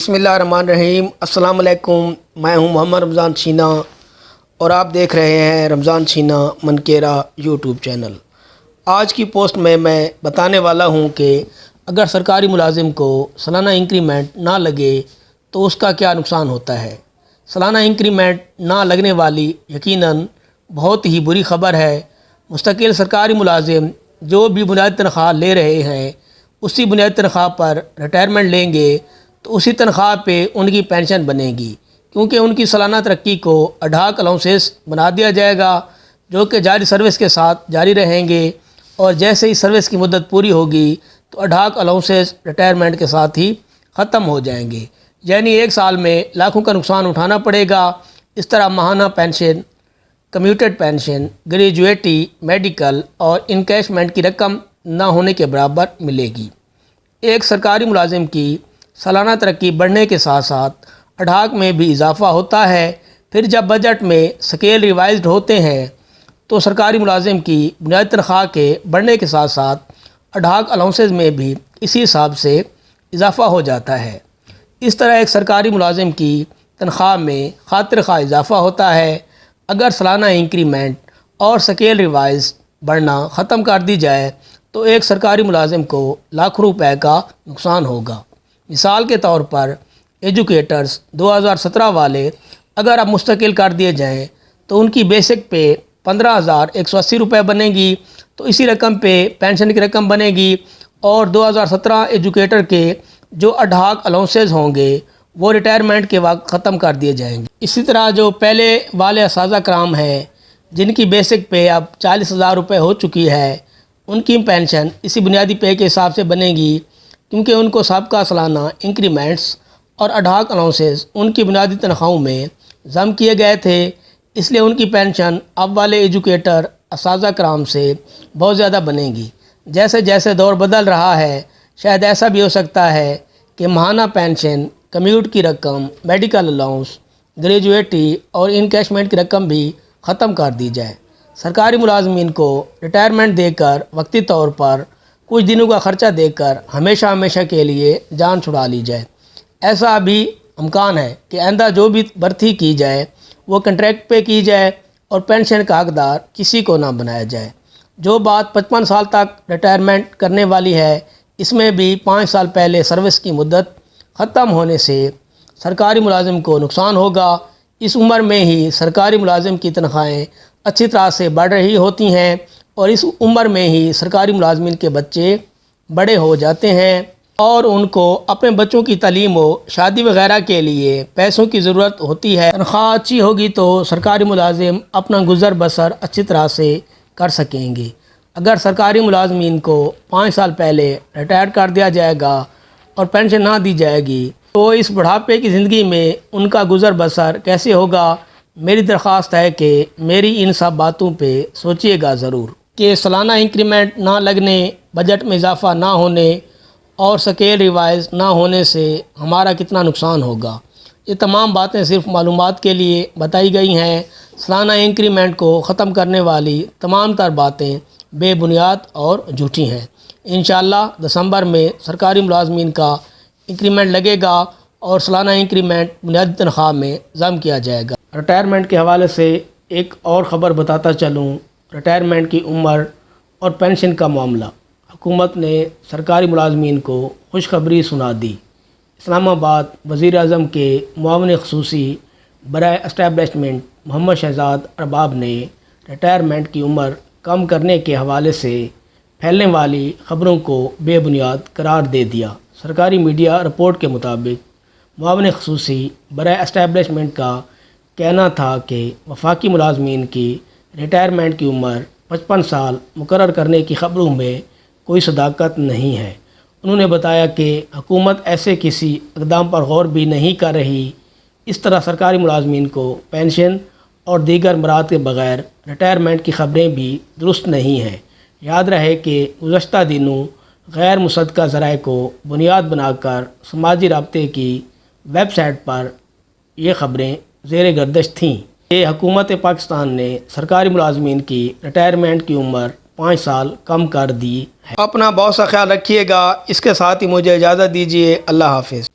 بسم اللہ الرحمن الرحیم۔ السلام علیکم، میں ہوں محمد رمضان چھینا اور آپ دیکھ رہے ہیں رمضان چھینا منکیرا یوٹیوب چینل۔ آج کی پوسٹ میں بتانے والا ہوں کہ اگر سرکاری ملازم کو سالانہ انکریمنٹ نہ لگے تو اس کا کیا نقصان ہوتا ہے۔ سالانہ انکریمنٹ نہ لگنے والی یقیناً بہت ہی بری خبر ہے۔ مستقل سرکاری ملازم جو بھی بنیادی تنخواہ لے رہے ہیں اسی بنیادی تنخواہ پر ریٹائرمنٹ لیں گے تو اسی تنخواہ پہ ان کی پینشن بنے گی، کیونکہ ان کی سالانہ ترقی کو اڈاک الاؤنسز بنا دیا جائے گا جو کہ جاری سروس کے ساتھ جاری رہیں گے، اور جیسے ہی سروس کی مدت پوری ہوگی تو اڈاک الاؤنسز ریٹائرمنٹ کے ساتھ ہی ختم ہو جائیں گے، یعنی ایک سال میں لاکھوں کا نقصان اٹھانا پڑے گا۔ اس طرح ماہانہ پینشن، کمیوٹیڈ پینشن، گریجویٹی، میڈیکل اور انکیشمنٹ کی رقم نہ ہونے کے برابر ملے گی۔ ایک سرکاری ملازم کی سالانہ ترقی بڑھنے کے ساتھ ساتھ اڈاک میں بھی اضافہ ہوتا ہے۔ پھر جب بجٹ میں سکیل ریوائزڈ ہوتے ہیں تو سرکاری ملازم کی بنیادی تنخواہ کے بڑھنے کے ساتھ ساتھ اڈاک الاؤنسز میں بھی اسی حساب سے اضافہ ہو جاتا ہے۔ اس طرح ایک سرکاری ملازم کی تنخواہ میں خاطر خواہ اضافہ ہوتا ہے۔ اگر سالانہ انکریمنٹ اور سکیل ریوائز بڑھنا ختم کر دی جائے تو ایک سرکاری ملازم کو لاکھوں روپے کا نقصان ہوگا۔ مثال کے طور پر ایجوکیٹرز 2017 والے اگر اب مستقل کر دیے جائیں تو ان کی بیسک پہ 15,180 روپے بنے گی، تو اسی رقم پہ پینشن کی رقم بنے گی، اور 2017 ایجوکیٹر کے جو اڈاک الاؤنسز ہوں گے وہ ریٹائرمنٹ کے وقت ختم کر دیے جائیں گے۔ اسی طرح جو پہلے والے اساتذہ کرام ہیں جن کی بیسک پہ اب 40,000 روپے ہو چکی ہے، ان کی پینشن اسی بنیادی پے کے حساب سے بنے گی، کیونکہ ان کو سابقہ سالانہ انکریمنٹس اور اڈاک الاؤنسز ان کی بنیادی تنخواہوں میں ضم کیے گئے تھے، اس لیے ان کی پینشن اب والے ایجوکیٹر اساتذہ کرام سے بہت زیادہ بنے گی۔ جیسے جیسے دور بدل رہا ہے شاید ایسا بھی ہو سکتا ہے کہ ماہانہ پینشن، کمیوٹ کی رقم، میڈیکل الاؤنس، گریجویٹی اور انکیشمنٹ کی رقم بھی ختم کر دی جائے۔ سرکاری ملازمین کو ریٹائرمنٹ دے کر وقتی طور پر کچھ دنوں کا خرچہ دے کر ہمیشہ کے لیے جان چھڑا لی جائے۔ ایسا بھی امکان ہے کہ آئندہ جو بھی بھرتی کی جائے وہ کنٹریکٹ پہ کی جائے اور پینشن کا حقدار کسی کو نہ بنایا جائے۔ جو بات 55 سال تک ریٹائرمنٹ کرنے والی ہے، اس میں بھی 5 سال پہلے سروس کی مدت ختم ہونے سے سرکاری ملازم کو نقصان ہوگا۔ اس عمر میں ہی سرکاری ملازم کی تنخواہیں اچھی طرح سے بڑھ رہی ہوتی ہیں، اور اس عمر میں ہی سرکاری ملازمین کے بچے بڑے ہو جاتے ہیں اور ان کو اپنے بچوں کی تعلیم و شادی وغیرہ کے لیے پیسوں کی ضرورت ہوتی ہے۔ تنخواہ اچھی ہوگی تو سرکاری ملازم اپنا گزر بسر اچھی طرح سے کر سکیں گے۔ اگر سرکاری ملازمین کو 5 سال پہلے ریٹائر کر دیا جائے گا اور پینشن نہ دی جائے گی تو اس بڑھاپے کی زندگی میں ان کا گزر بسر کیسے ہوگا۔ میری درخواست ہے کہ میری ان سب باتوں پہ سوچیے گا ضرور کہ سالانہ انکریمنٹ نہ لگنے، بجٹ میں اضافہ نہ ہونے اور سکیل ریوائز نہ ہونے سے ہمارا کتنا نقصان ہوگا۔ یہ تمام باتیں صرف معلومات کے لیے بتائی گئی ہیں۔ سالانہ انکریمنٹ کو ختم کرنے والی تمام تر باتیں بے بنیاد اور جھوٹی ہیں۔ انشاءاللہ دسمبر میں سرکاری ملازمین کا انکریمنٹ لگے گا اور سالانہ انکریمنٹ بنیادی تنخواہ میں ضم کیا جائے گا۔ ریٹائرمنٹ کے حوالے سے ایک اور خبر بتاتا چلوں۔ ریٹائرمنٹ کی عمر اور پینشن کا معاملہ، حکومت نے سرکاری ملازمین کو خوشخبری سنا دی۔ اسلام آباد وزیر اعظم کے معاون خصوصی برائے اسٹیبلشمنٹ محمد شہزاد ارباب نے ریٹائرمنٹ کی عمر کم کرنے کے حوالے سے پھیلنے والی خبروں کو بے بنیاد قرار دے دیا۔ سرکاری میڈیا رپورٹ کے مطابق معاون خصوصی برائے اسٹیبلشمنٹ کا کہنا تھا کہ وفاقی ملازمین کی ریٹائرمنٹ کی عمر 55 سال مقرر کرنے کی خبروں میں کوئی صداقت نہیں ہے۔ انہوں نے بتایا کہ حکومت ایسے کسی اقدام پر غور بھی نہیں کر رہی۔ اس طرح سرکاری ملازمین کو پینشن اور دیگر مراد کے بغیر ریٹائرمنٹ کی خبریں بھی درست نہیں ہیں۔ یاد رہے کہ گزشتہ دنوں غیر مصدقہ ذرائع کو بنیاد بنا کر سماجی رابطے کی ویب سائٹ پر یہ خبریں زیر گردش تھیں کہ حکومت پاکستان نے سرکاری ملازمین کی ریٹائرمنٹ کی عمر 5 سال کم کر دی ہے۔ اپنا بہت سا خیال رکھیے گا۔ اس کے ساتھ ہی مجھے اجازت دیجیے۔ اللہ حافظ۔